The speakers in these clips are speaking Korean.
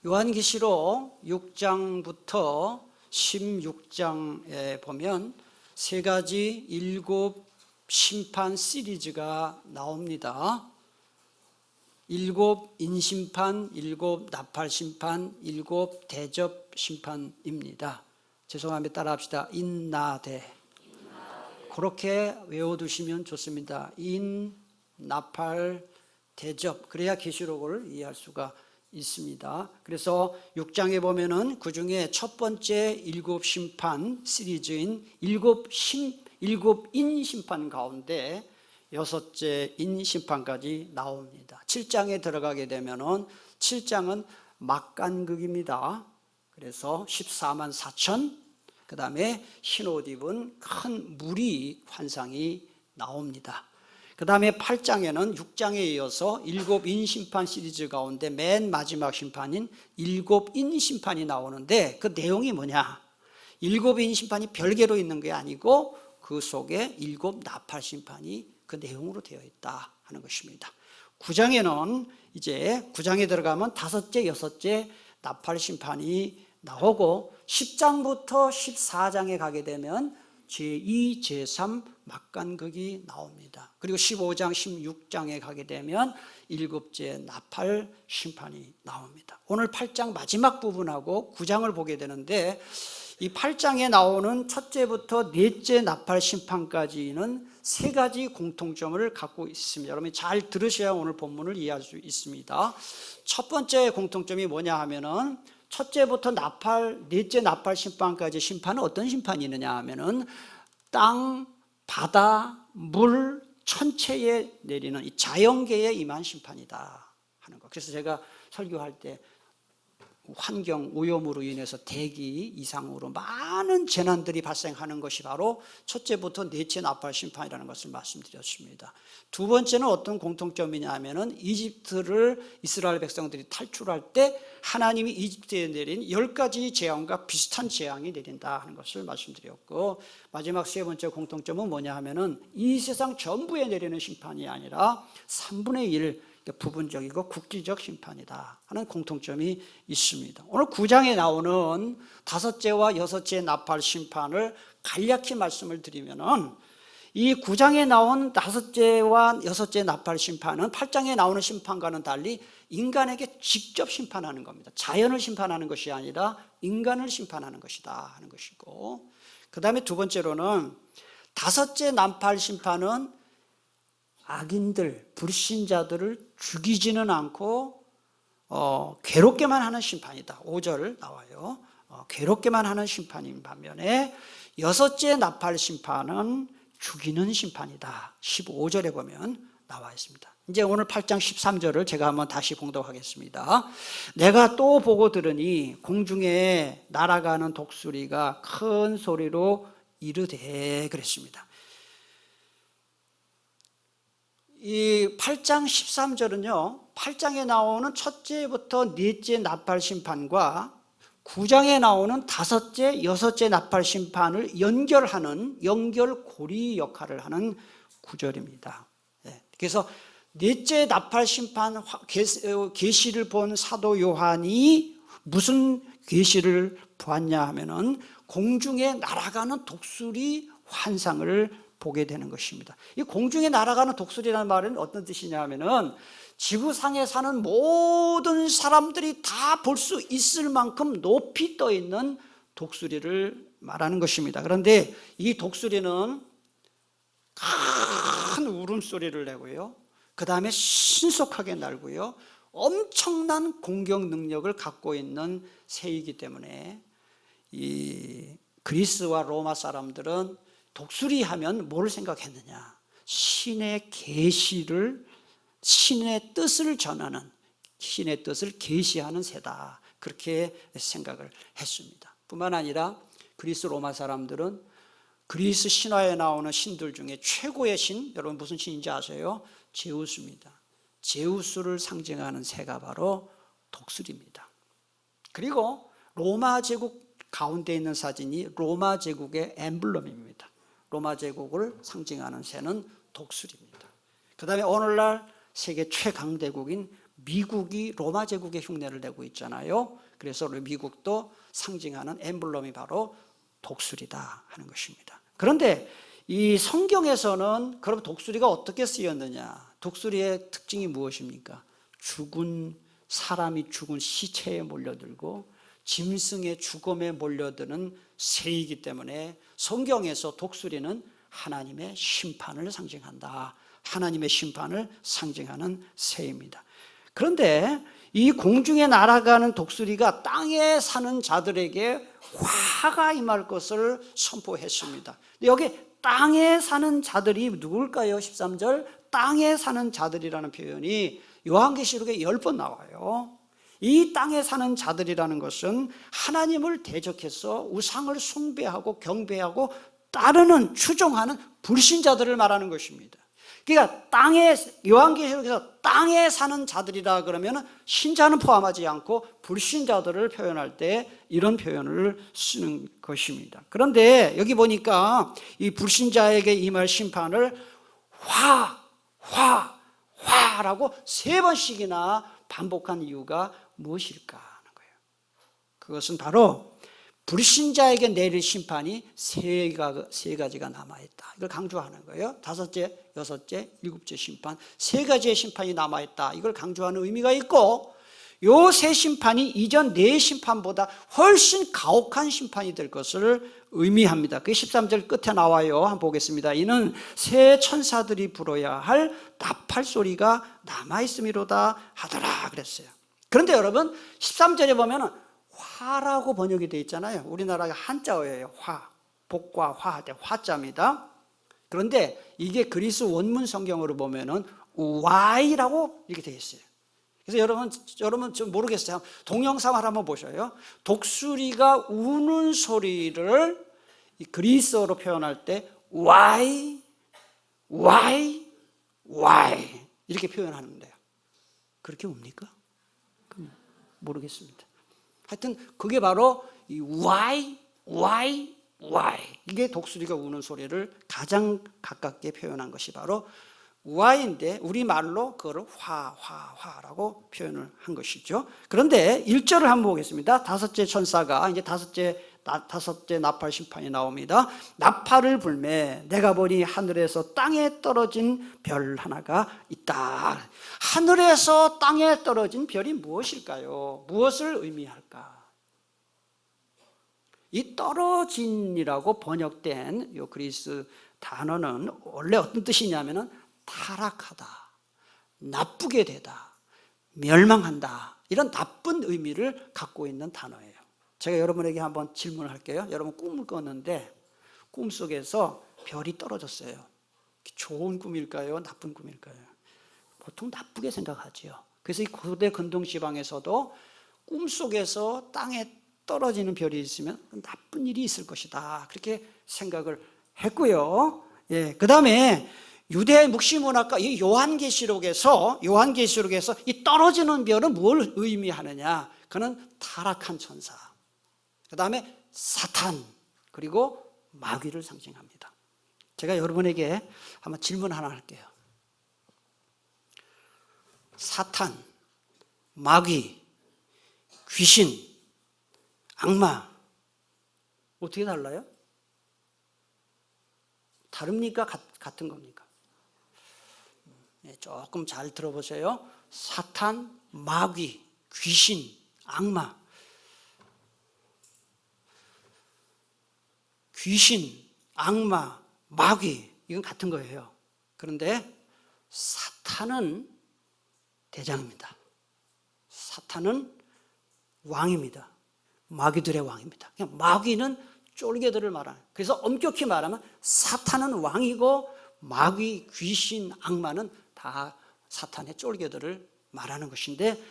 요한계시록 6장부터 16장에 보면 세 가지 일곱 심판 시리즈가 나옵니다. 일곱 인심판, 일곱 나팔심판, 일곱 대접심판입니다. 죄송합니다. 따라합시다. 인나대. 그렇게 외워두시면 좋습니다. 인, 나팔, 대접. 그래야 계시록을 이해할 수가 있습니다. 그래서 6장에 보면은 그 중에 첫 번째 일곱 심판 시리즈인 일곱인 심판 가운데 여섯째 인 심판까지 나옵니다. 7장에 들어가게 되면은 7장은 막간극입니다. 그래서 14만 4천, 그 다음에 흰 옷 입은 큰 무리 환상이 나옵니다. 그 다음에 8장에는 6장에 이어서 일곱인 심판 시리즈 가운데 맨 마지막 심판인 일곱인 심판이 나오는데 그 내용이 뭐냐? 일곱인 심판이 별개로 있는 게 아니고 그 속에 일곱 나팔 심판이 그 내용으로 되어 있다 하는 것입니다. 9장에는 이제 9장에 들어가면 다섯째, 여섯째 나팔 심판이 나오고 10장부터 14장에 가게 되면 제2, 제3 막간극이 나옵니다. 그리고 15장, 16장에 가게 되면 일곱째 나팔 심판이 나옵니다. 오늘 8장 마지막 부분하고 9장을 보게 되는데 이 8장에 나오는 첫째부터 넷째 나팔 심판까지는 세 가지 공통점을 갖고 있습니다. 여러분이 잘 들으셔야 오늘 본문을 이해할 수 있습니다. 첫 번째 공통점이 뭐냐 하면은 첫째부터 넷째 나팔 심판까지 심판은 어떤 심판이 있느냐 하면은 땅, 바다, 물, 천체에 내리는 이 자연계에 임한 심판이다 하는 것. 그래서 제가 설교할 때 환경 오염으로 인해서 대기 이상으로 많은 재난들이 발생하는 것이 바로 첫째부터 넷째 나팔 심판이라는 것을 말씀드렸습니다. 두 번째는 어떤 공통점이냐 하면은 이집트를 이스라엘 백성들이 탈출할 때 하나님이 이집트에 내린 10가지 재앙과 비슷한 재앙이 내린다 하는 것을 말씀드렸고, 마지막 세 번째 공통점은 뭐냐 하면은 이 세상 전부에 내리는 심판이 아니라 3분의 1 부분적이고 국지적 심판이다 하는 공통점이 있습니다. 오늘 9장에 나오는 다섯째와 여섯째 나팔 심판을 간략히 말씀을 드리면은 이 9장에 나온 다섯째와 여섯째 나팔 심판은 8장에 나오는 심판과는 달리 인간에게 직접 심판하는 겁니다. 자연을 심판하는 것이 아니라 인간을 심판하는 것이다 하는 것이고, 그 다음에 두 번째로는 다섯째 나팔 심판은 악인들, 불신자들을 죽이지는 않고 괴롭게만 하는 심판이다. 5절 나와요. 괴롭게만 하는 심판인 반면에 여섯째 나팔 심판은 죽이는 심판이다. 15절에 보면 나와 있습니다. 이제 오늘 8장 13절을 제가 한번 다시 봉독하겠습니다. 내가 또 보고 들으니 공중에 날아가는 독수리가 큰 소리로 이르되 그랬습니다. 이 8장 13절은요, 8장에 나오는 첫째부터 넷째 나팔 심판과 9장에 나오는 다섯째, 여섯째 나팔 심판을 연결하는 연결고리 역할을 하는 구절입니다. 그래서 넷째 나팔 심판 계시를 본 사도 요한이 무슨 계시를 보았냐 하면은 공중에 날아가는 독수리 환상을 보게 되는 것입니다. 이 공중에 날아가는 독수리라는 말은 어떤 뜻이냐 하면은 지구상에 사는 모든 사람들이 다 볼 수 있을 만큼 높이 떠 있는 독수리를 말하는 것입니다. 그런데 이 독수리는 큰 울음소리를 내고요, 그 다음에 신속하게 날고요, 엄청난 공격 능력을 갖고 있는 새이기 때문에 이 그리스와 로마 사람들은 독수리 하면 뭘 생각했느냐? 신의 계시를, 신의 뜻을 전하는, 신의 뜻을 계시하는 새다, 그렇게 생각을 했습니다. 뿐만 아니라 그리스 로마 사람들은 그리스 신화에 나오는 신들 중에 최고의 신, 여러분 무슨 신인지 아세요? 제우스입니다. 제우스를 상징하는 새가 바로 독수리입니다. 그리고 로마 제국 가운데 있는 사진이 로마 제국의 엠블럼입니다. 로마 제국을 상징하는 새는 독수리입니다. 그 다음에 오늘날 세계 최강대국인 미국이 로마 제국의 흉내를 내고 있잖아요. 그래서 미국도 상징하는 엠블럼이 바로 독수리다 하는 것입니다. 그런데 이 성경에서는 그럼 독수리가 어떻게 쓰였느냐? 독수리의 특징이 무엇입니까? 사람이 죽은 시체에 몰려들고 짐승의 죽음에 몰려드는 새이기 때문에 성경에서 독수리는 하나님의 심판을 상징한다. 하나님의 심판을 상징하는 새입니다. 그런데 이 공중에 날아가는 독수리가 땅에 사는 자들에게 화가 임할 것을 선포했습니다. 여기 땅에 사는 자들이 누굴까요? 13절 땅에 사는 자들이라는 표현이 요한계시록에 10번 나와요. 이 땅에 사는 자들이라는 것은 하나님을 대적해서 우상을 숭배하고 경배하고 따르는 추종하는 불신자들을 말하는 것입니다. 그러니까 요한계시록에서 땅에 사는 자들이라 그러면 신자는 포함하지 않고 불신자들을 표현할 때 이런 표현을 쓰는 것입니다. 그런데 여기 보니까 이 불신자에게 임할 심판을 화라고 3번씩이나 반복한 이유가 무엇일까 하는 거예요. 그것은 바로 불신자에게 내릴 심판이 세 가지가 남아있다. 이걸 강조하는 거예요. 5째, 6째, 7째 심판, 3가지의 심판이 남아있다. 이걸 강조하는 의미가 있고, 요 세 심판이 이전 4 심판보다 훨씬 가혹한 심판이 될 것을 의미합니다. 그게 13절 끝에 나와요. 한번 보겠습니다. 이는 새 천사들이 불어야 할 나팔 소리가 남아있음이로다 하더라 그랬어요. 그런데 여러분 13절에 보면은 화라고 번역이 되어 있잖아요. 우리나라가 한자어예요. 복과 화 할 때 화자입니다. 그런데 이게 그리스 원문 성경으로 보면은 Y라고 이렇게 되어 있어요. 그래서 여러분 좀 모르겠어요. 동영상을 한번 보셔요. 독수리가 우는 소리를 그리스어로 표현할 때 Y 이렇게 표현하는데요. 그렇게 웁니까? 모르겠습니다. 하여튼 그게 바로 이 Y 이게 독수리가 우는 소리를 가장 가깝게 표현한 것이 바로 Y인데 우리말로 그걸 화라고 표현을 한 것이죠. 그런데 1절을 한번 보겠습니다. 5째 천사가 이제 다섯째 나팔 심판이 나옵니다. 나팔을 불매 내가 보니 하늘에서 땅에 떨어진 별 하나가 있다. 하늘에서 땅에 떨어진 별이 무엇일까요? 무엇을 의미할까? 이 떨어진이라고 번역된 이 그리스 단어는 원래 어떤 뜻이냐면은 타락하다, 나쁘게 되다, 멸망한다, 이런 나쁜 의미를 갖고 있는 단어예요. 제가 여러분에게 한번 질문을 할게요. 여러분 꿈을 꿨는데 꿈속에서 별이 떨어졌어요. 좋은 꿈일까요? 나쁜 꿈일까요? 보통 나쁘게 생각하지요. 그래서 이 고대 근동지방에서도 꿈속에서 땅에 떨어지는 별이 있으면 나쁜 일이 있을 것이다, 그렇게 생각을 했고요. 그 다음에 유대 묵시문학과 이 요한계시록에서 이 떨어지는 별은 뭘 의미하느냐? 그는 타락한 천사, 그 다음에 사탄, 그리고 마귀를 상징합니다. 제가 여러분에게 한번 질문 하나 할게요. 사탄, 마귀, 귀신, 악마, 어떻게 달라요? 다릅니까? 같은 겁니까? 조금 잘 들어보세요. 사탄, 마귀, 귀신, 악마. 귀신, 악마, 마귀, 이건 같은 거예요. 그런데 사탄은 대장입니다. 사탄은 왕입니다. 마귀들의 왕입니다. 그냥 마귀는 쫄개들을 말하는. 그래서 엄격히 말하면 사탄은 왕이고 마귀, 귀신, 악마는 다 사탄의 쫄개들을 말하는 것인데,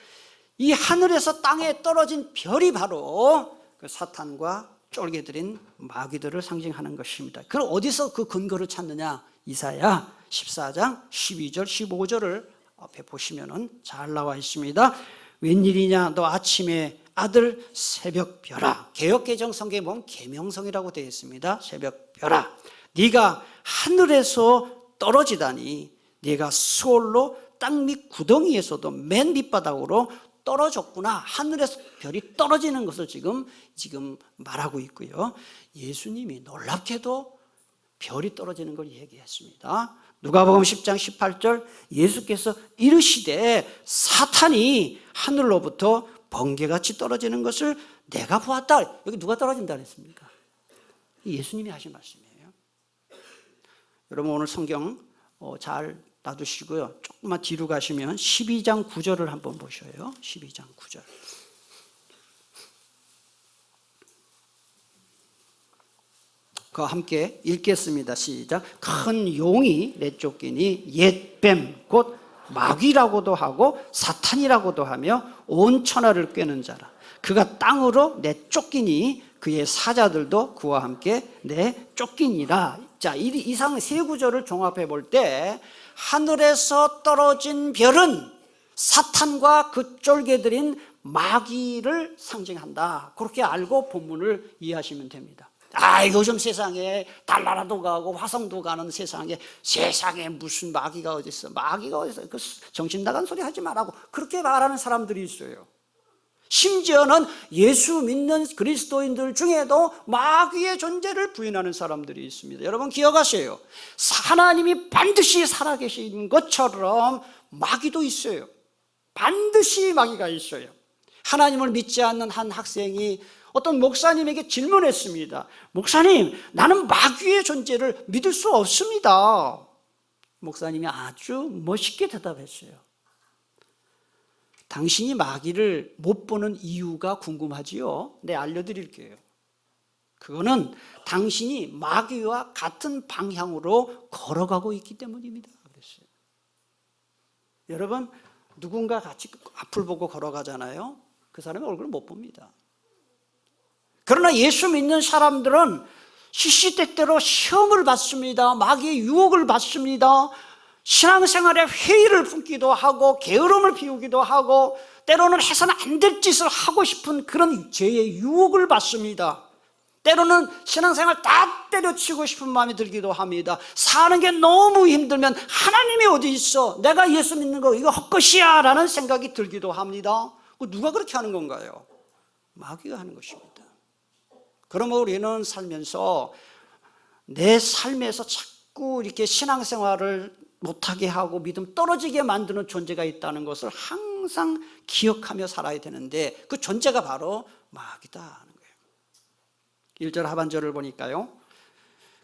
이 하늘에서 땅에 떨어진 별이 바로 그 사탄과 쫄개들인 마귀들을 상징하는 것입니다. 그럼 어디서 그 근거를 찾느냐? 이사야 14장 12절 15절을 앞에 보시면 잘 나와 있습니다. 웬일이냐 너 아침에 아들 새벽별아. 개역개정 성경에 보면 계명성이라고 되어 있습니다. 새벽별아, 네가 하늘에서 떨어지다니 네가 수월로 땅 밑 구덩이에서도 맨 밑바닥으로 떨어졌구나. 하늘에서 별이 떨어지는 것을 지금 말하고 있고요. 예수님이 놀랍게도 별이 떨어지는 걸 얘기했습니다. 누가복음 10장 18절 예수께서 이르시되 사탄이 하늘로부터 번개같이 떨어지는 것을 내가 보았다. 여기 누가 떨어진다 그랬습니까? 예수님이 하신 말씀이에요. 여러분 오늘 성경 잘 놔두시고요. 조금만 뒤로 가시면 12장 9절을 한번 보셔요. 12장 9절. 그와 함께 읽겠습니다. 시작. 큰 용이 내쫓기니 옛뱀 곧 마귀라고도 하고 사탄이라고도 하며 온 천하를 꿰는 자라. 그가 땅으로 내쫓기니 그의 사자들도 그와 함께 내쫓기니라. 자, 이상 세 구절을 종합해 볼 때 하늘에서 떨어진 별은 사탄과 그 쫄개들인 마귀를 상징한다. 그렇게 알고 본문을 이해하시면 됩니다. 요즘 세상에 달나라도 가고 화성도 가는 세상에 무슨 마귀가 어디 있어? 마귀가 어디 있어? 그 정신 나간 소리 하지 말라고 그렇게 말하는 사람들이 있어요. 심지어는 예수 믿는 그리스도인들 중에도 마귀의 존재를 부인하는 사람들이 있습니다. 여러분 기억하세요. 하나님이 반드시 살아계신 것처럼 마귀도 있어요. 반드시 마귀가 있어요. 하나님을 믿지 않는 한 학생이 어떤 목사님에게 질문했습니다. 목사님, 나는 마귀의 존재를 믿을 수 없습니다. 목사님이 아주 멋있게 대답했어요. 당신이 마귀를 못 보는 이유가 궁금하지요? 네, 알려드릴게요. 그거는 당신이 마귀와 같은 방향으로 걸어가고 있기 때문입니다. 그랬어요. 여러분, 누군가 같이 앞을 보고 걸어가잖아요. 그 사람의 얼굴을 못 봅니다. 그러나 예수 믿는 사람들은 시시때때로 시험을 받습니다. 마귀의 유혹을 받습니다. 신앙생활에 회의를 품기도 하고 게으름을 피우기도 하고 때로는 해서는 안 될 짓을 하고 싶은 그런 죄의 유혹을 받습니다. 때로는 신앙생활 다 때려치고 싶은 마음이 들기도 합니다. 사는 게 너무 힘들면 하나님이 어디 있어? 내가 예수 믿는 거 이거 헛것이야 라는 생각이 들기도 합니다. 누가 그렇게 하는 건가요? 마귀가 하는 것입니다. 그러면 우리는 살면서 내 삶에서 자꾸 이렇게 신앙생활을 못하게 하고 믿음 떨어지게 만드는 존재가 있다는 것을 항상 기억하며 살아야 되는데 그 존재가 바로 마귀다 하는 거예요. 1절 하반절을 보니까요.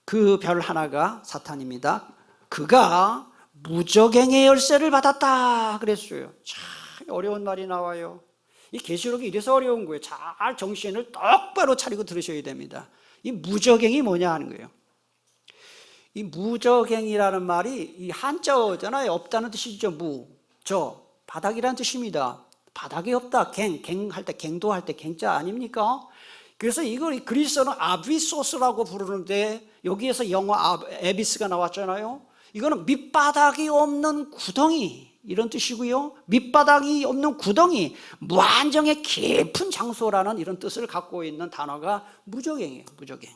그 별 하나가 사탄입니다. 그가 무저갱의 열쇠를 받았다 그랬어요. 참 어려운 말이 나와요. 이 계시록이 이래서 어려운 거예요. 잘 정신을 똑바로 차리고 들으셔야 됩니다. 이 무저갱이 뭐냐 하는 거예요. 이 무저갱이라는 말이 이 한자어잖아요. 없다는 뜻이죠. 바닥이라는 뜻입니다. 바닥이 없다. 갱할 때 갱도할 때 갱자 아닙니까? 그래서 이걸 그리스어는 아비소스라고 부르는데 여기에서 영어 에비스가 나왔잖아요. 이거는 밑바닥이 없는 구덩이 이런 뜻이고요. 밑바닥이 없는 구덩이, 무한정의 깊은 장소라는 이런 뜻을 갖고 있는 단어가 무저갱이에요. 무저갱.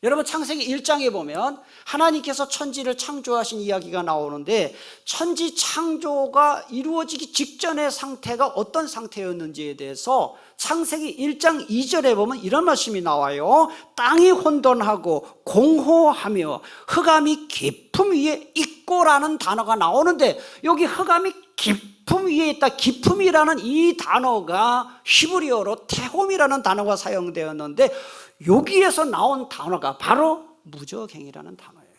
여러분 창세기 1장에 보면 하나님께서 천지를 창조하신 이야기가 나오는데 천지 창조가 이루어지기 직전의 상태가 어떤 상태였는지에 대해서 창세기 1장 2절에 보면 이런 말씀이 나와요. 땅이 혼돈하고 공허하며 흑암이 깊음 위에 있고라는 단어가 나오는데 여기 흑암이 깊음 위에 있다. 깊음이라는 이 단어가 히브리어로 테홈이라는 단어가 사용되었는데 여기에서 나온 단어가 바로 무저갱이라는 단어예요.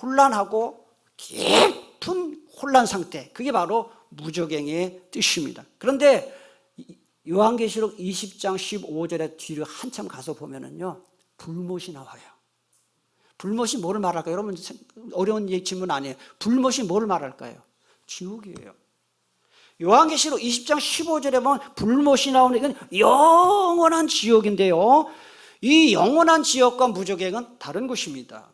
혼란하고 깊은 혼란 상태, 그게 바로 무저갱의 뜻입니다. 그런데 요한계시록 20장 15절에 뒤로 한참 가서 보면은요 불못이 나와요. 불못이 뭐를 말할까요? 여러분 어려운 질문 아니에요. 불못이 뭐를 말할까요? 지옥이에요. 요한계시록 20장 15절에 보면 불못이 나오는 이건 영원한 지옥인데요. 이 영원한 지옥과 무저갱은 다른 것입니다.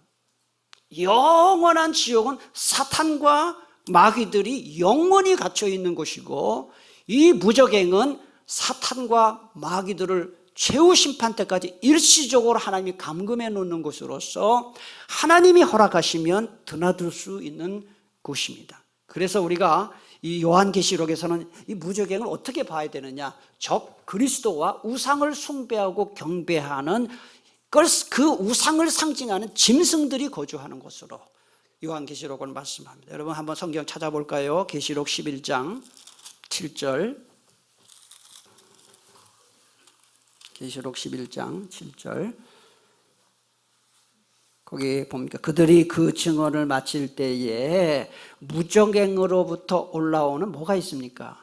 영원한 지옥은 사탄과 마귀들이 영원히 갇혀 있는 곳이고 이 무저갱은 사탄과 마귀들을 최후 심판 때까지 일시적으로 하나님이 감금해 놓는 곳으로서 하나님이 허락하시면 드나들 수 있는 곳입니다. 그래서 우리가 이 요한계시록에서는 이 무저갱을 어떻게 봐야 되느냐, 적 그리스도와 우상을 숭배하고 경배하는 그 우상을 상징하는 짐승들이 거주하는 곳으로 요한계시록은 말씀합니다. 여러분 한번 성경 찾아볼까요? 계시록 11장 7절. 계시록 11장 7절. 거기 봅니까? 그들이 그 증언을 마칠 때에 무저갱으로부터 올라오는 뭐가 있습니까?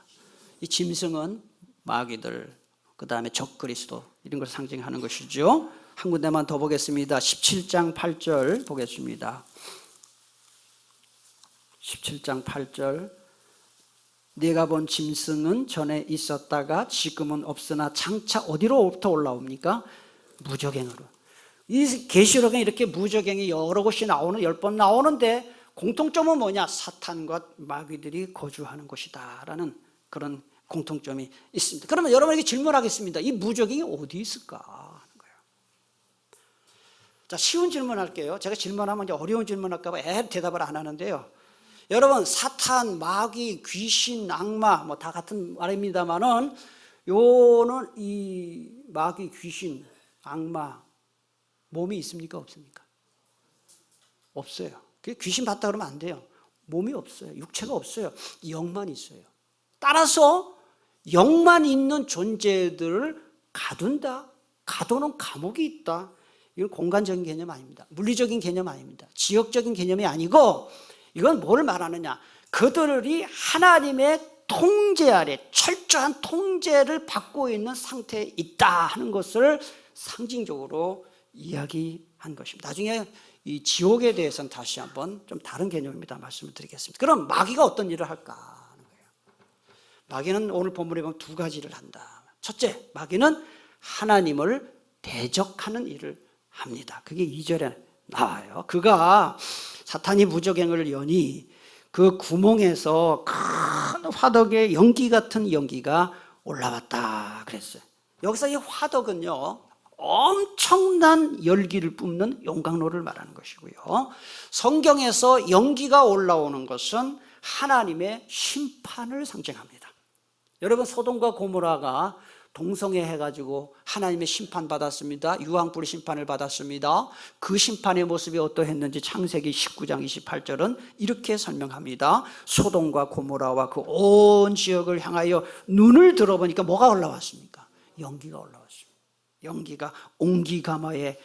이 짐승은 마귀들, 그 다음에 적그리스도, 이런 걸 상징하는 것이죠. 한 군데만 더 보겠습니다. 17장 8절 보겠습니다. 17장 8절. 네가 본 짐승은 전에 있었다가 지금은 없으나 장차 어디로부터 올라옵니까? 무저갱으로. 이 계시록에 이렇게 무저갱이 여러 곳이 나오는 10번 나오는데 공통점은 뭐냐? 사탄과 마귀들이 거주하는 곳이다 라는 그런 공통점이 있습니다. 그러면 여러분에게 질문하겠습니다. 이 무저갱이 어디 있을까 하는 거예요. 자, 쉬운 질문 할게요. 제가 질문하면 이제 어려운 질문 할까 봐 대답을 안 하는데요. 여러분, 사탄, 마귀, 귀신, 악마 뭐 다 같은 말입니다만은 요는 이 마귀, 귀신, 악마 몸이 있습니까? 없습니까? 없어요. 귀신 봤다 그러면 안 돼요. 몸이 없어요. 육체가 없어요. 영만 있어요. 따라서 영만 있는 존재들을 가둔다. 가둬놓은 감옥이 있다. 이건 공간적인 개념 아닙니다. 물리적인 개념 아닙니다. 지역적인 개념이 아니고 이건 뭘 말하느냐? 그들이 하나님의 통제 아래 철저한 통제를 받고 있는 상태에 있다 하는 것을 상징적으로 이야기한 것입니다. 나중에 이 지옥에 대해서는 다시 한번 좀 다른 개념입니다. 말씀을 드리겠습니다. 그럼 마귀가 어떤 일을 할까 하는 거예요. 마귀는 오늘 본문에 보면 두 가지를 한다. 첫째, 마귀는 하나님을 대적하는 일을 합니다. 그게 2절에 나와요. 그가 사탄이 무저갱을 여니 그 구멍에서 큰 화덕의 연기 같은 연기가 올라왔다 그랬어요. 여기서 이 화덕은요, 엄청난 열기를 뿜는 용광로를 말하는 것이고요. 성경에서 연기가 올라오는 것은 하나님의 심판을 상징합니다. 여러분, 소돔과 고모라가 동성애해가지고 하나님의 심판받았습니다. 유황불의 심판을 받았습니다. 그 심판의 모습이 어떠했는지 창세기 19장 28절은 이렇게 설명합니다. 소돔과 고모라와 그 온 지역을 향하여 눈을 들어보니까 뭐가 올라왔습니까? 연기가 올라왔습니다. 연기가 옹기가마에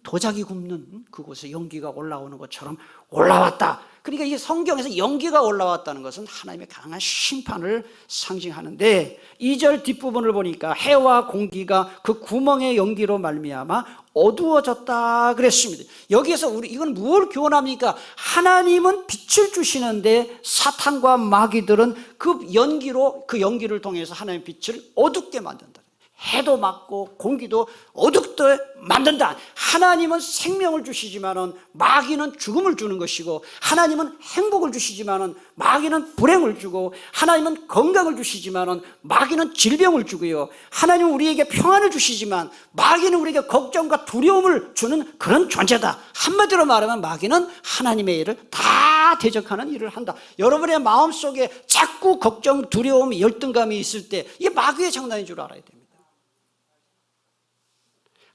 도자기 굽는 그곳에 연기가 올라오는 것처럼 올라왔다. 그러니까 이게 성경에서 연기가 올라왔다는 것은 하나님의 강한 심판을 상징하는데 2절 뒷부분을 보니까 해와 공기가 그 구멍의 연기로 말미암아 어두워졌다 그랬습니다. 여기에서 이건 무엇을 교훈합니까? 하나님은 빛을 주시는데 사탄과 마귀들은 그 연기를 통해서 하나님의 빛을 어둡게 만든다. 해도 막고 공기도 어둡게 만든다. 하나님은 생명을 주시지만은 마귀는 죽음을 주는 것이고, 하나님은 행복을 주시지만은 마귀는 불행을 주고, 하나님은 건강을 주시지만은 마귀는 질병을 주고요. 하나님은 우리에게 평안을 주시지만 마귀는 우리에게 걱정과 두려움을 주는 그런 존재다. 한마디로 말하면 마귀는 하나님의 일을 다 대적하는 일을 한다. 여러분의 마음속에 자꾸 걱정, 두려움, 열등감이 있을 때 이게 마귀의 장난인 줄 알아야 됩니다.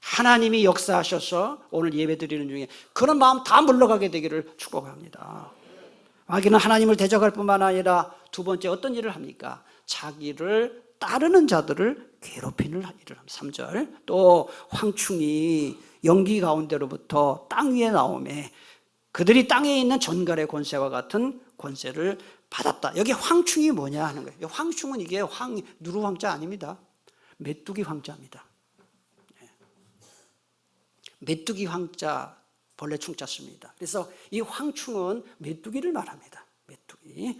하나님이 역사하셔서 오늘 예배 드리는 중에 그런 마음 다 물러가게 되기를 축복합니다. 마귀는 하나님을 대적할 뿐만 아니라 두 번째 어떤 일을 합니까? 자기를 따르는 자들을 괴롭히는 일을 합니다. 3절 또 황충이 연기 가운데로부터 땅 위에 나오매 그들이 땅에 있는 전갈의 권세와 같은 권세를 받았다. 여기 황충이 뭐냐 하는 거예요. 황충은 이게 누루 황자 아닙니다. 메뚜기 황자입니다. 메뚜기 황자, 본래 충자 씁니다. 그래서 이 황충은 메뚜기를 말합니다. 메뚜기.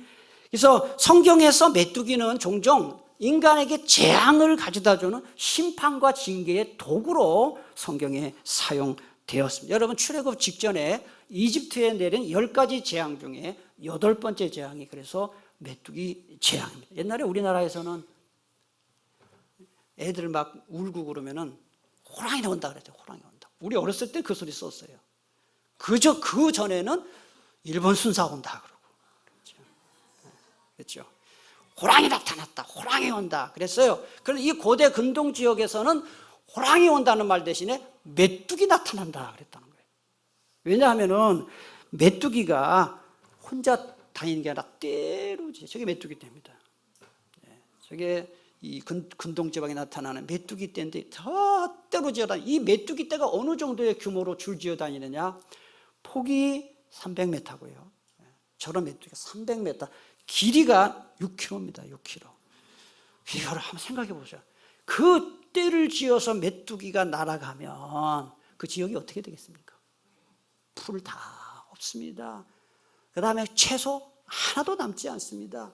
그래서 성경에서 메뚜기는 종종 인간에게 재앙을 가져다 주는 심판과 징계의 도구로 성경에 사용되었습니다. 여러분, 출애굽 직전에 이집트에 내린 10가지 재앙 중에 8번째 재앙이 그래서 메뚜기 재앙입니다. 옛날에 우리나라에서는 애들 막 울고 그러면은 호랑이 나온다 그랬죠. 호랑이 온다. 우리 어렸을 때 그 소리 썼어요. 그 전에는 일본 순사 온다 그러고. 그랬죠. 호랑이 나타났다, 호랑이 온다 그랬어요. 그런데 이 고대 근동 지역에서는 호랑이 온다는 말 대신에 메뚜기 나타난다 그랬다는 거예요. 왜냐하면은 메뚜기가 혼자 다니는 게 아니라 떼로지. 저게 메뚜기 떼입니다. 저게 이 근동 지방에 나타나는 메뚜기 떼인데 더 떼로 지어다니. 이 메뚜기 떼가 어느 정도의 규모로 줄지어 다니느냐? 폭이 300m고요. 저런 메뚜기가 300m, 길이가 6km입니다. 6km. 이거를 한번 생각해 보세요. 그 떼를 지어서 메뚜기가 날아가면 그 지역이 어떻게 되겠습니까? 풀 다 없습니다. 그 다음에 채소 하나도 남지 않습니다.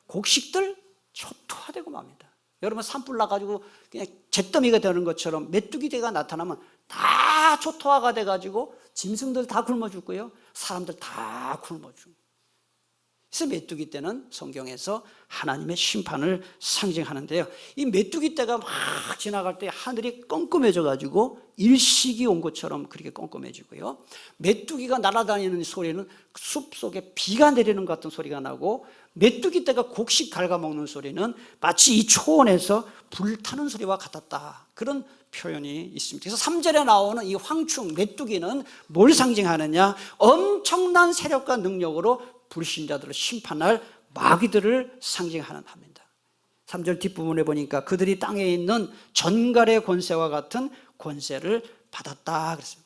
곡식들 초토화되고 맙니다. 여러분 산불 나가지고 그냥 잿더미가 되는 것처럼 메뚜기대가 나타나면 다 초토화가 돼가지고 짐승들 다 굶어 죽고요, 사람들 다 굶어 죽고. 그래서 메뚜기 떼는 성경에서 하나님의 심판을 상징하는데요, 이 메뚜기 떼가 막 지나갈 때 하늘이 껌껌해져 가지고 일식이 온 것처럼 그렇게 껌껌해지고요, 메뚜기가 날아다니는 소리는 숲속에 비가 내리는 것 같은 소리가 나고, 메뚜기 떼가 곡식 갉아먹는 소리는 마치 이 초원에서 불타는 소리와 같았다, 그런 표현이 있습니다. 그래서 3절에 나오는 이 황충 메뚜기는 뭘 상징하느냐? 엄청난 세력과 능력으로 불신자들을 심판할 마귀들을 상징하는 합니다. 3절 뒷부분에 보니까 그들이 땅에 있는 전갈의 권세와 같은 권세를 받았다 그랬어요.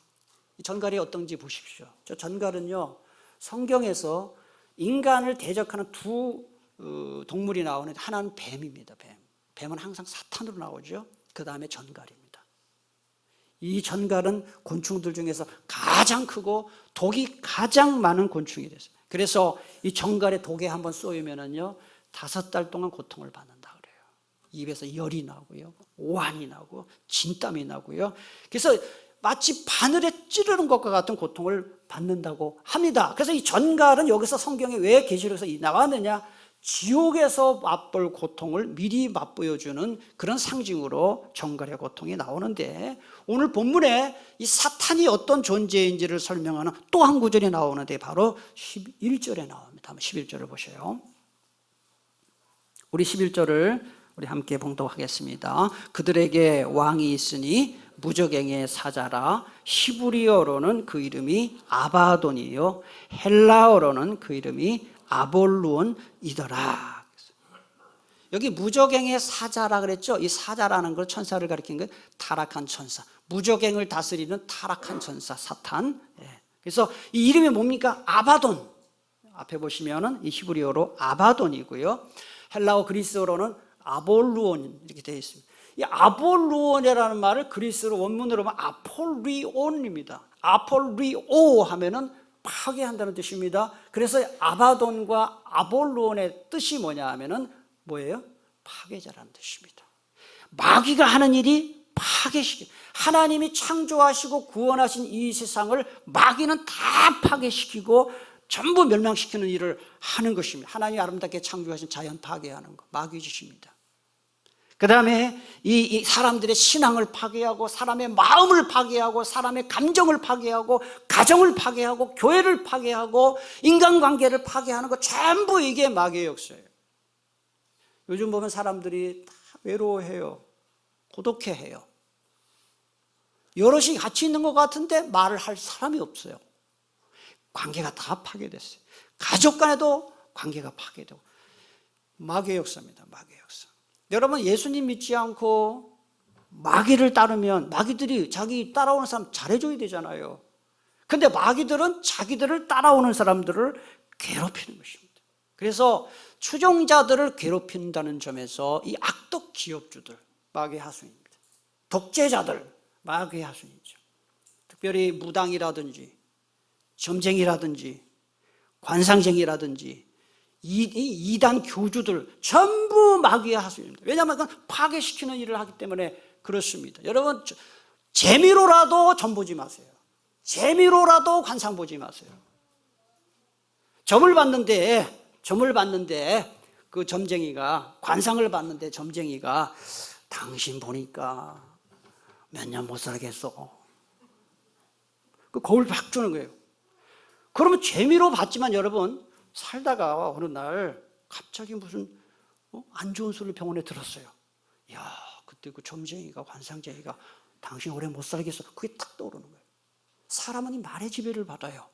이 전갈이 어떤지 보십시오. 저 전갈은요, 성경에서 인간을 대적하는 두 동물이 나오는데 하나는 뱀입니다. 뱀은 항상 사탄으로 나오죠. 그 다음에 전갈입니다. 이 전갈은 곤충들 중에서 가장 크고 독이 가장 많은 곤충이 됐어요. 그래서 이 전갈에 독에 한번 쏘이면은요 5달 동안 고통을 받는다 그래요. 입에서 열이 나고요, 오한이 나고 진땀이 나고요. 그래서 마치 바늘에 찌르는 것과 같은 고통을 받는다고 합니다. 그래서 이 전갈은 여기서 성경에 왜 계시록에서 나왔느냐? 지옥에서 맛볼 고통을 미리 맛보여주는 그런 상징으로 전갈의 고통이 나오는데, 오늘 본문에 이 사탄이 어떤 존재인지를 설명하는 또 한 구절이 나오는데 바로 11절에 나옵니다. 한번 11절을 보세요. 우리 11절을 우리 함께 봉독하겠습니다. 그들에게 왕이 있으니 무적행의 사자라. 히브리어로는 그 이름이 아바돈이요, 헬라어로는 그 이름이 아볼루온이더라. 여기 무적행의 사자라 그랬죠. 이 사자라는 걸 천사를 가리키는 거예요. 타락한 천사, 무적행을 다스리는 타락한 천사 사탄. 그래서 이 이름이 뭡니까? 아바돈. 앞에 보시면은 이 히브리어로 아바돈이고요, 헬라어 그리스어로는 아볼루온 이렇게 되어 있습니다. 이 아볼루온이라는 말을 그리스어로 원문으로 보면 아폴리온입니다. 아폴리오 하면은 파괴한다는 뜻입니다. 그래서 아바돈과 아볼루온의 뜻이 뭐냐 하면은 뭐예요? 파괴자라는 뜻입니다. 마귀가 하는 일이 파괴시키고, 하나님이 창조하시고 구원하신 이 세상을 마귀는 다 파괴시키고 전부 멸망시키는 일을 하는 것입니다. 하나님이 아름답게 창조하신 자연 파괴하는 것, 마귀 짓입니다. 그 다음에 이 사람들의 신앙을 파괴하고, 사람의 마음을 파괴하고, 사람의 감정을 파괴하고, 가정을 파괴하고, 교회를 파괴하고, 인간관계를 파괴하는 것, 전부 이게 마귀의 역사예요. 요즘 보면 사람들이 다 외로워해요, 고독해해요. 여럿이 같이 있는 것 같은데 말을 할 사람이 없어요. 관계가 다 파괴됐어요. 가족 간에도 관계가 파괴되고, 마귀의 역사입니다. 마귀의 역사. 여러분, 예수님 믿지 않고 마귀를 따르면 마귀들이 자기 따라오는 사람 잘해줘야 되잖아요. 근데 마귀들은 자기들을 따라오는 사람들을 괴롭히는 것입니다. 그래서 추종자들을 괴롭힌다는 점에서 이 악독 기업주들, 마귀의 하수인입니다. 독재자들, 마귀의 하수인이죠. 특별히 무당이라든지 점쟁이라든지 관상쟁이라든지 이단 교주들 전부 마귀의 하수입니다. 왜냐하면 그건 파괴시키는 일을 하기 때문에 그렇습니다. 여러분, 재미로라도 점 보지 마세요. 재미로라도 관상 보지 마세요. 점을 봤는데 그 점쟁이가, 관상을 봤는데 점쟁이가 당신 보니까 몇 년 못 살겠어. 그 거울 팍 주는 거예요. 그러면 재미로 봤지만 여러분, 살다가 어느 날 갑자기 무슨 안 좋은 소리를 병원에 들었어요. 야, 그때 그 점쟁이가 관상쟁이가 당신 오래 못 살겠어. 그게 탁 떠오르는 거예요. 사람은 이 말의 지배를 받아요.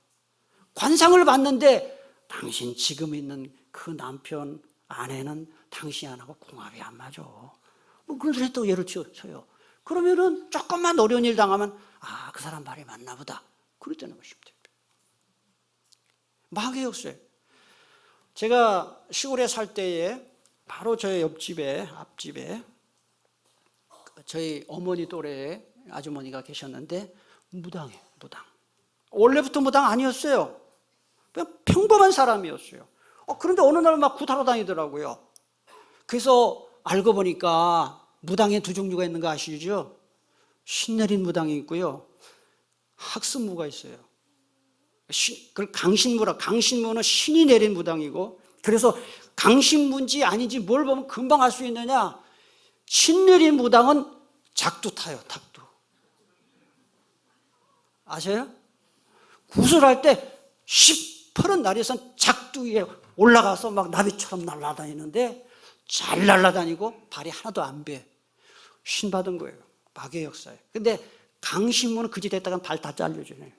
관상을 봤는데 당신 지금 있는 그 남편 아내는 당신이 안 하고 궁합이 안 맞아. 뭐 그런 소리 또 예를 쳐요. 그러면은 조금만 어려운 일 당하면 그 사람 말이 맞나 보다. 그랬다는 것입니다. 마귀의 역사예요. 제가 시골에 살 때에 바로 저희 옆집에 앞집에 저희 어머니 또래의 아주머니가 계셨는데 무당이에요. 무당. 원래부터 무당 아니었어요. 그냥 평범한 사람이었어요. 그런데 어느 날 막 구타러 다니더라고요. 그래서 알고 보니까 무당에 두 종류가 있는 거 아시죠? 신내린 무당이 있고요, 학습무가 있어요. 그걸 강신무는 신이 내린 무당이고, 그래서 강신무인지 아닌지 뭘 보면 금방 알 수 있느냐? 신 내린 무당은 작두 타요. 닭두 아세요? 구슬할 때 시퍼런 날에선 작두 위에 올라가서 막 나비처럼 날아다니는데 잘 날아다니고 발이 하나도 안 배. 신 받은 거예요. 마귀의 역사예요. 근데 강신무는 그 짓 했다가 발 다 잘려주네.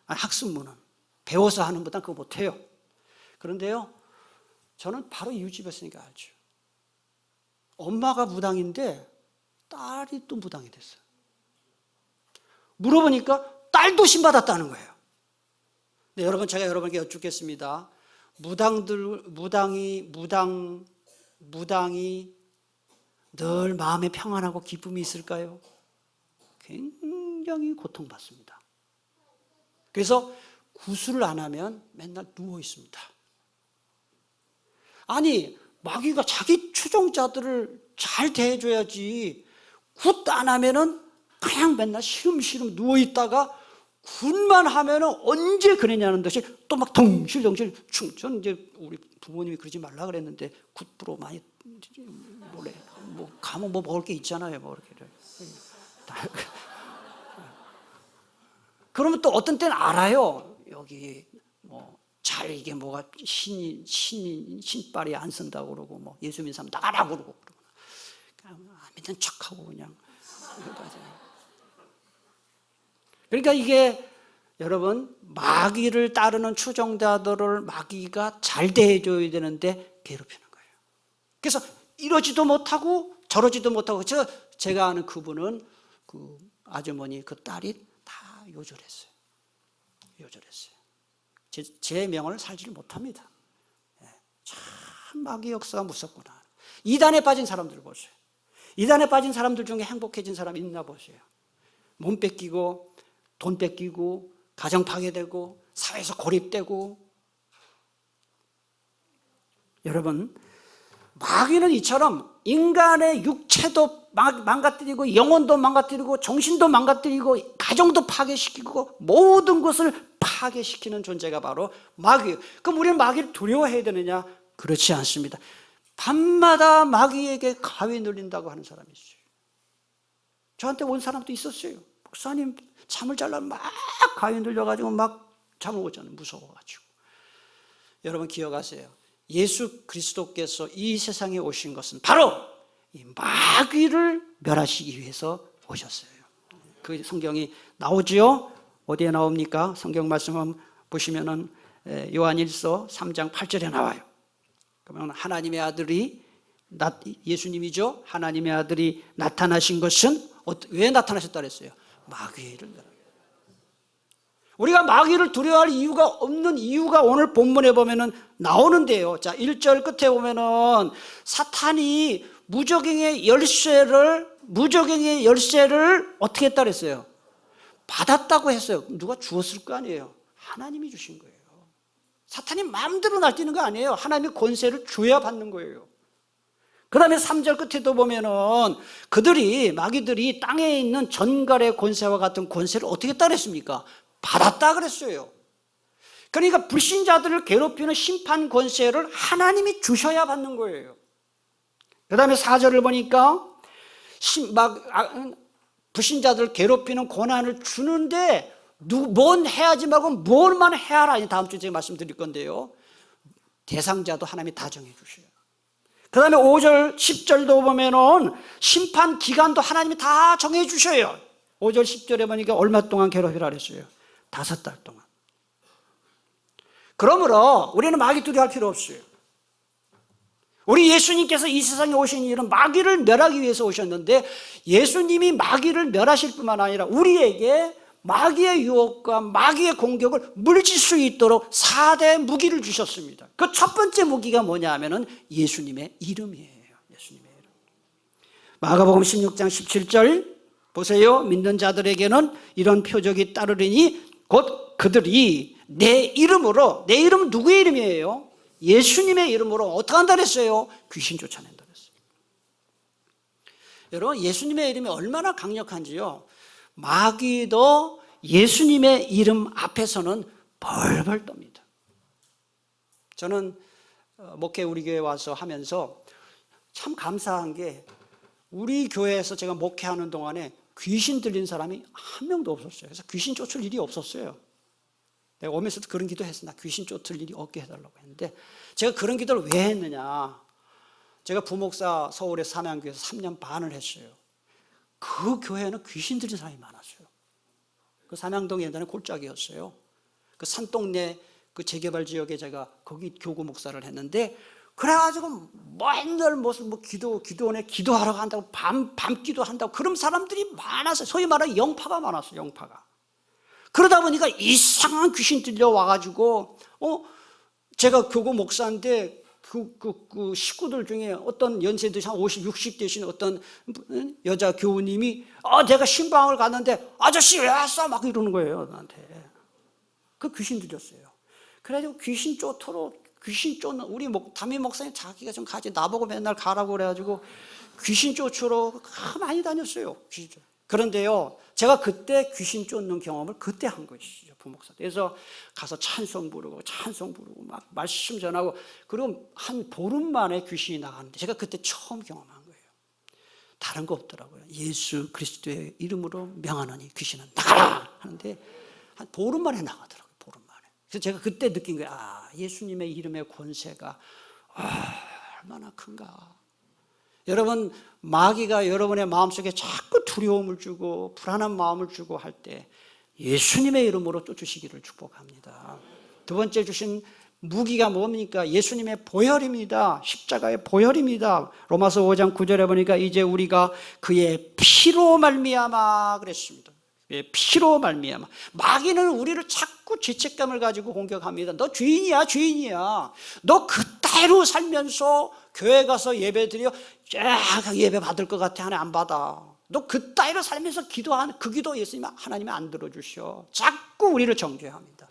학습무는 배워서 하는 보다 그거 못해요. 그런데요, 저는 바로 이웃집이었으니까 알죠. 엄마가 무당인데 딸이 또 무당이 됐어요. 물어보니까 딸도 신받았다는 거예요. 네, 여러분, 제가 여러분께 여쭙겠습니다. 무당이 늘 마음에 평안하고 기쁨이 있을까요? 굉장히 고통받습니다. 그래서 구술을 안 하면 맨날 누워 있습니다. 아니, 마귀가 자기 추종자들을 잘 대해줘야지 굿 안 하면은 그냥 맨날 시름시름 누워 있다가 굿만 하면은 언제 그러냐는 듯이 또 막 덩실덩실 저는 이제 우리 부모님이 그러지 말라 그랬는데 굿부로 많이 뭐래 뭐 가면 뭐 먹을 게 있잖아요, 뭐 이렇게. 그러면 또 어떤 때는 알아요. 여기 뭐 잘 이게 뭐가 신발이 안 쓴다고 그러고 뭐 예수 믿는 사람 나가라고 그러고 그냥 안 믿는 척하고 그냥. 그러니까 이게 여러분, 마귀를 따르는 추종자들을 마귀가 잘 대해줘야 되는데 괴롭히는 거예요. 그래서 이러지도 못하고 저러지도 못하고, 제가 아는 그분은 그 아주머니 그 딸이 다 요절했어요. 제 명을 살지를 못합니다. 참 마귀 역사가 무섭구나. 이단에 빠진 사람들 보세요. 이단에 빠진 사람들 중에 행복해진 사람 있나 보세요. 몸 뺏기고 돈 뺏기고 가정 파괴되고 사회에서 고립되고. 여러분, 마귀는 이처럼 인간의 육체도 망가뜨리고 영혼도 망가뜨리고 정신도 망가뜨리고 가정도 파괴시키고 모든 것을 파괴시키는 존재가 바로 마귀예요. 그럼 우리는 마귀를 두려워해야 되느냐? 그렇지 않습니다. 밤마다 마귀에게 가위 눌린다고 하는 사람이 있어요. 저한테 온 사람도 있었어요. 목사님, 잠을 자려면 막 가위 눌려가지고 막 잠을 못 자는, 무서워가지고. 여러분 기억하세요. 예수 그리스도께서 이 세상에 오신 것은 바로 이 마귀를 멸하시기 위해서 오셨어요. 그 성경이 나오지요? 어디에 나옵니까? 성경 말씀 보시면은 요한일서 3장 8절에 나와요. 그러면 하나님의 아들이 예수님이죠. 하나님의 아들이 나타나신 것은 왜 나타나셨다 그랬어요? 마귀를 멸하기. 우리가 마귀를 두려워할 이유가 없는 이유가 오늘 본문에 보면은 나오는데요. 자, 1절 끝에 보면은 사탄이 무적행의 열쇠를 어떻게 했다 그랬어요? 받았다고 했어요. 누가 주었을 거 아니에요. 하나님이 주신 거예요. 사탄이 마음대로 날뛰는 거 아니에요. 하나님의 권세를 줘야 받는 거예요. 그 다음에 3절 끝에도 보면은 마귀들이 땅에 있는 전갈의 권세와 같은 권세를 어떻게 했다 그랬습니까? 받았다 그랬어요. 그러니까 불신자들을 괴롭히는 심판 권세를 하나님이 주셔야 받는 거예요. 그 다음에 4절을 보니까 불신자들을 괴롭히는 권한을 주는데 뭔 해야지 말고 뭘만 해야라. 다음 주에 제가 말씀드릴 건데요. 대상자도 하나님이 다 정해 주셔요. 그 다음에 5절 10절도 보면은 심판 기간도 하나님이 다 정해 주셔요. 5절 10절에 보니까 얼마 동안 괴롭히라 그랬어요? 5달 동안. 그러므로 우리는 마귀 두려워할 필요 없어요. 우리 예수님께서 이 세상에 오신 일은 마귀를 멸하기 위해서 오셨는데, 예수님이 마귀를 멸하실 뿐만 아니라 우리에게 마귀의 유혹과 마귀의 공격을 물질 수 있도록 4대 무기를 주셨습니다. 그 첫 번째 무기가 뭐냐 하면은 예수님의 이름이에요. 예수님의 이름. 마가복음 16장 17절 보세요. 믿는 자들에게는 이런 표적이 따르리니 곧 그들이 내 이름으로, 내 이름은 누구의 이름이에요? 예수님의 이름으로 어떻게 한다 그랬어요? 귀신 쫓아낸다 그랬어요. 여러분, 예수님의 이름이 얼마나 강력한지요, 마귀도 예수님의 이름 앞에서는 벌벌 떱니다. 저는 목회 우리 교회 와서 하면서 참 감사한 게, 우리 교회에서 제가 목회하는 동안에 귀신 들린 사람이 한 명도 없었어요. 그래서 귀신 쫓을 일이 없었어요. 내가 오면서도 그런 기도 했어. 나 귀신 쫓을 일이 없게 해달라고 했는데, 제가 그런 기도를 왜 했느냐, 제가 부목사 서울의 삼양교회에서 3년 반을 했어요. 그 교회는 귀신 들린 사람이 많았어요. 그 삼양동이 예전에 골짜기였어요. 그 산동네 그 재개발 지역에 제가 거기 교구 목사를 했는데, 그래가지고 맨날 무슨 뭐 기도원에 기도하러 간다고 밤 기도한다고 그런 사람들이 많았어요. 소위 말하는 영파가 많았어요. 영파가. 그러다 보니까 이상한 귀신 들려와가지고, 제가 교구 목사인데 그 식구들 중에 어떤 연세도 한 50, 60 되신 어떤 여자 교우님이 내가 신방을 갔는데 아저씨 왜 왔어? 막 이러는 거예요, 나한테. 그 귀신 들렸어요. 그래가지고 귀신 쫓는 우리 담임 목사님 자기가 좀 가지, 나보고 맨날 가라고 그래가지고 귀신 쫓으러 많이 다녔어요. 그런데요, 제가 그때 귀신 쫓는 경험을 그때 한 것이죠, 부목사. 그래서 가서 찬송 부르고 막 말씀 전하고, 그리고 한 보름 만에 귀신이 나가는데 제가 그때 처음 경험한 거예요. 다른 거 없더라고요. 예수 그리스도의 이름으로 명하노니 귀신은 나가라 하는데 한 보름 만에 나가더라고요. 보름 만에. 그래서 제가 그때 느낀 거예요. 예수님의 이름의 권세가 얼마나 큰가. 여러분, 마귀가 여러분의 마음속에 자꾸 두려움을 주고 불안한 마음을 주고 할 때 예수님의 이름으로 쫓으시기를 축복합니다. 두 번째 주신 무기가 뭡니까? 예수님의 보혈입니다. 십자가의 보혈입니다. 로마서 5장 9절에 보니까 이제 우리가 그의 피로 말미암아 그랬습니다. 피로 말미암아. 마귀는 우리를 자꾸 죄책감을 가지고 공격합니다. 너 죄인이야. 너 그따위로 살면서 교회 가서 예배 드려 예배 받을 것 같아. 하나님 안 받아. 너 그따위로 살면서 기도하는 그 기도 예수님 하나님이 안 들어주셔. 자꾸 우리를 정죄합니다.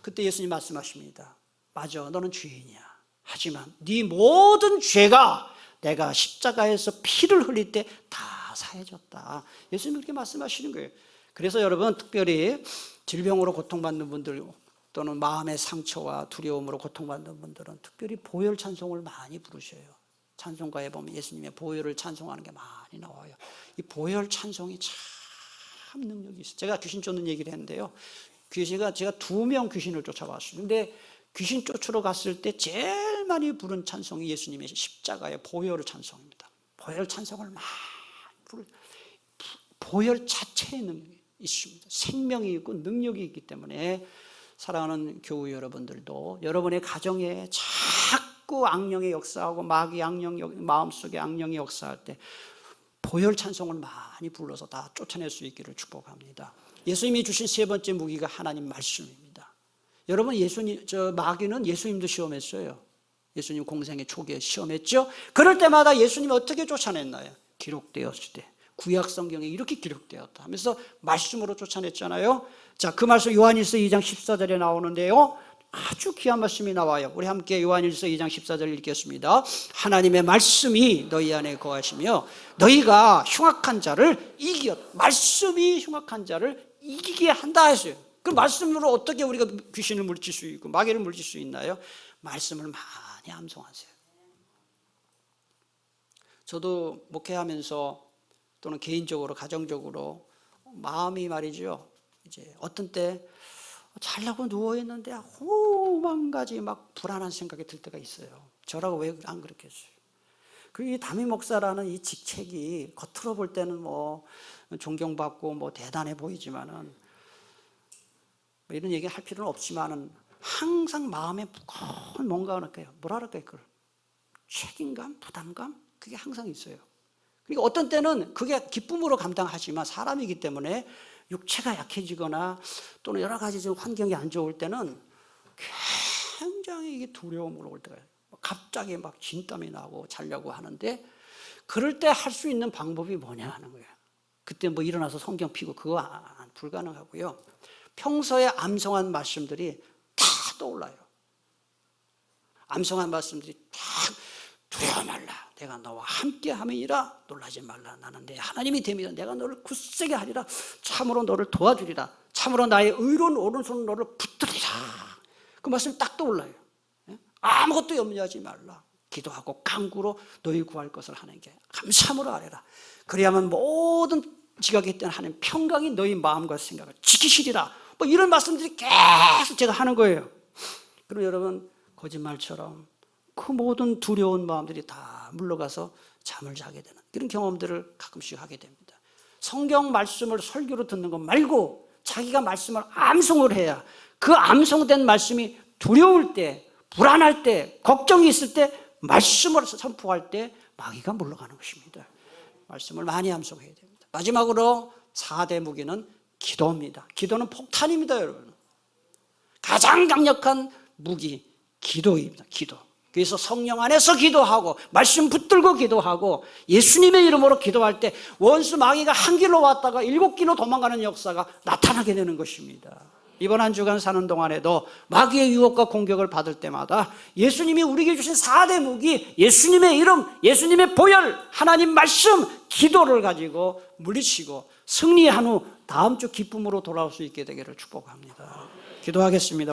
그때 예수님 말씀하십니다. 맞아, 너는 죄인이야. 하지만 네 모든 죄가 내가 십자가에서 피를 흘릴 때 다 사해졌다. 예수님이 그렇게 말씀하시는 거예요. 그래서 여러분, 특별히 질병으로 고통받는 분들 또는 마음의 상처와 두려움으로 고통받는 분들은 특별히 보혈 찬송을 많이 부르셔요. 찬송가에 보면 예수님의 보혈을 찬송하는 게 많이 나와요. 이 보혈 찬송이 참 능력이 있어요. 제가 귀신 쫓는 얘기를 했는데요, 제가 2명 귀신을 쫓아왔어요. 근데 귀신 쫓으러 갔을 때 제일 많이 부른 찬송이 예수님의 십자가의 보혈 찬송입니다. 보혈 찬송을 많이 부르. 보혈 자체의 능력이 있습니다. 생명이 있고 능력이 있기 때문에 사랑하는 교우 여러분들도 여러분의 가정에 자꾸 악령의 역사하고 마귀 마음속에 악령의 역사할 때 보혈 찬송을 많이 불러서 다 쫓아낼 수 있기를 축복합니다. 예수님이 주신 세 번째 무기가 하나님 말씀입니다. 여러분, 마귀는 예수님도 시험했어요. 예수님 공생의 초기에 시험했죠. 그럴 때마다 예수님이 어떻게 쫓아냈나요? 기록되었을 때 구약 성경에 이렇게 기록되었다 하면서 말씀으로 쫓아냈잖아요. 자, 그 말씀 요한일서 2장 14절에 나오는데요, 아주 귀한 말씀이 나와요. 우리 함께 요한일서 2장 14절 읽겠습니다. 하나님의 말씀이 너희 안에 거하시며 너희가 흉악한 자를 말씀이 흉악한 자를 이기게 한다 했어요. 그 말씀으로 어떻게 우리가 귀신을 물질 수 있고 마귀를 물질 수 있나요? 말씀을 많이 암송하세요. 저도 목회하면서 또는 개인적으로 가정적으로 마음이 말이죠, 이제 어떤 때 자려고 누워있는데 오만 가지 막 불안한 생각이 들 때가 있어요. 저라고 왜 안 그렇겠어요? 이 담임 목사라는 이 직책이 겉으로 볼 때는 뭐 존경받고 뭐 대단해 보이지만은 뭐 이런 얘기 할 필요는 없지만은 항상 마음에 무거운 뭔가 할까요? 뭐라 그럴까요? 그걸 책임감, 부담감 그게 항상 있어요. 그러니까 어떤 때는 그게 기쁨으로 감당하지만 사람이기 때문에 육체가 약해지거나 또는 여러 가지 좀 환경이 안 좋을 때는 굉장히 이게 두려움으로 올 때가 있어요. 갑자기 막 진땀이 나고 자려고 하는데 그럴 때 할 수 있는 방법이 뭐냐 하는 거예요. 그때 뭐 일어나서 성경 피고 그거 불가능하고요. 평소에 암송한 말씀들이 다 떠올라요. 암송한 말씀들이 다 두려워 말라. 내가 너와 함께 함이니라. 놀라지 말라. 나는 내 하나님이 됨이라. 내가 너를 굳세게 하리라. 참으로 너를 도와주리라. 참으로 나의 의로운 오른손으로 너를 붙들리라. 그 말씀이 딱 떠올라요. 아무것도 염려하지 말라. 기도하고 간구로 너희 구할 것을 하는 게 감사함으로 아뢰라. 그래야만 모든 지각이 있던 하나님 평강이 너희 마음과 생각을 지키시리라. 뭐 이런 말씀들이 계속 제가 하는 거예요. 그럼 여러분 거짓말처럼 그 모든 두려운 마음들이 다 물러가서 잠을 자게 되는 그런 경험들을 가끔씩 하게 됩니다. 성경 말씀을 설교로 듣는 것 말고 자기가 말씀을 암송을 해야 그 암송된 말씀이 두려울 때, 불안할 때, 걱정이 있을 때 말씀을 선포할 때 마귀가 물러가는 것입니다. 말씀을 많이 암송해야 됩니다. 마지막으로 4대 무기는 기도입니다. 기도는 폭탄입니다, 여러분. 가장 강력한 무기, 기도입니다. 기도. 그래서 성령 안에서 기도하고 말씀 붙들고 기도하고 예수님의 이름으로 기도할 때 원수 마귀가 한 길로 왔다가 7길로 도망가는 역사가 나타나게 되는 것입니다. 이번 한 주간 사는 동안에도 마귀의 유혹과 공격을 받을 때마다 예수님이 우리에게 주신 4대 무기, 예수님의 이름, 예수님의 보혈, 하나님 말씀, 기도를 가지고 물리치고 승리한 후 다음 주 기쁨으로 돌아올 수 있게 되기를 축복합니다. 기도하겠습니다.